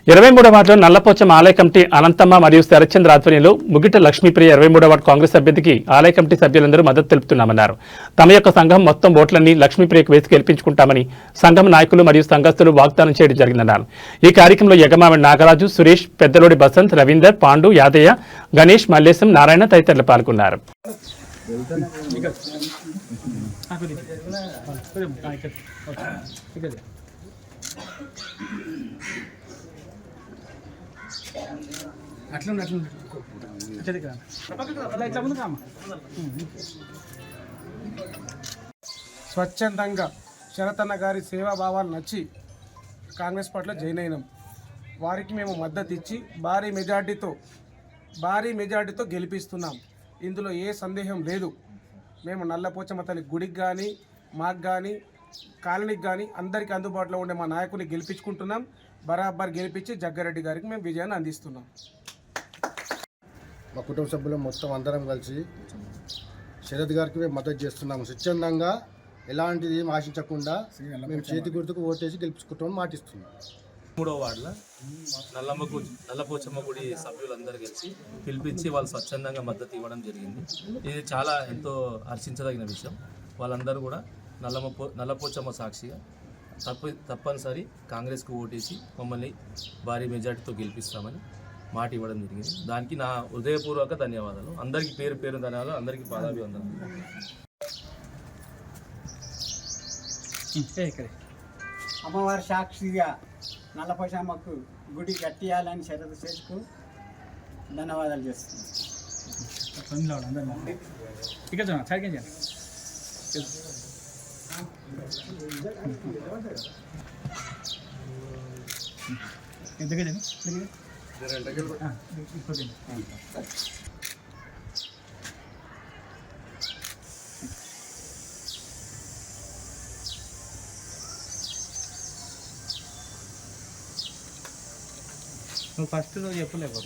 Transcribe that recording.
23వ వార్డులో నల్లపోచమ్మ ఆలయ కమిటీ అనంతమ్మ మరియు శరత్చంద్ర ఆధ్వర్యంలో ముగిట లక్ష్మీప్రియ 23వ వార్డు కాంగ్రెస్ అభ్యర్థికి ఆలయ కమిటీ సభ్యులందరూ మద్దతు తెలుపుతున్నామన్నారు. తమ యొక్క సంఘం మొత్తం ఓట్లన్నీ లక్ష్మీప్రియకు వేసి గెలిపించుకుంటామని సంఘం నాయకులు మరియు సంఘస్థులు వాగ్దానం చేయడం జరిగిందన్నారు. ఈ కార్యక్రమంలో యగమామి నాగరాజు, సురేష్, పెద్దలోడి బసంత్, రవీందర్, పాండు, యాదయ్య, గణేష్, మల్లేశం, నారాయణ తదితరులు పాల్గొన్నారు. స్వచ్ఛందంగా శరతన్న గారి సేవాభావాలు నచ్చి కాంగ్రెస్ పార్టీలో జాయిన్ అయినాం. వారికి మేము మద్దతు ఇచ్చి భారీ మెజార్టీతో గెలిపిస్తున్నాం. ఇందులో ఏ సందేహం లేదు. మేము నల్లపోచమ్మ తల్లి గుడికి కానీ, మాకు కానీ, కాలనీకి కానీ అందరికీ అందుబాటులో ఉండే మా నాయకుని గెలిపించుకుంటున్నాం. బరాబర్ గెలిపించి జగ్గారెడ్డి గారికి మేము విజయాన్ని అందిస్తున్నాం. మా కుటుంబ సభ్యులు మొత్తం అందరం కలిసి శరత్ గారికి మేము మద్దతు చేస్తున్నాము. స్వచ్ఛందంగా ఎలాంటిది ఏం ఆశించకుండా మేము చేతి గుర్తుకు ఓటేసి గెలుపుకుంటామని మాటిస్తున్నాం. 3వ వార్డులో నల్లపోచమ్మ గుడి సభ్యులందరూ కలిసి పిలిపించి వాళ్ళు స్వచ్ఛందంగా మద్దతు ఇవ్వడం జరిగింది. ఇది చాలా ఎంతో హర్షించదగిన విషయం. వాళ్ళందరూ కూడా నల్లపోచమ్మ సాక్షిగా తప్పనిసరి కాంగ్రెస్కు ఓటేసి మమ్మల్ని భారీ మెజార్టీతో గెలిపిస్తామని మాట ఇవ్వడం జరిగింది. దానికి నా హృదయపూర్వక ధన్యవాదాలు. అందరికీ పేరు పేరు ధన్యవాదాలు. అందరికీ పాదాభివందనాలు. అమ్మవారి సాక్షిగా నల్లపోచమ్మకు గుడి కట్టియాలని షరతు చేసుకు ధన్యవాదాలు నువ్వు ఫస్ట్ రోజు చెప్పలేవు.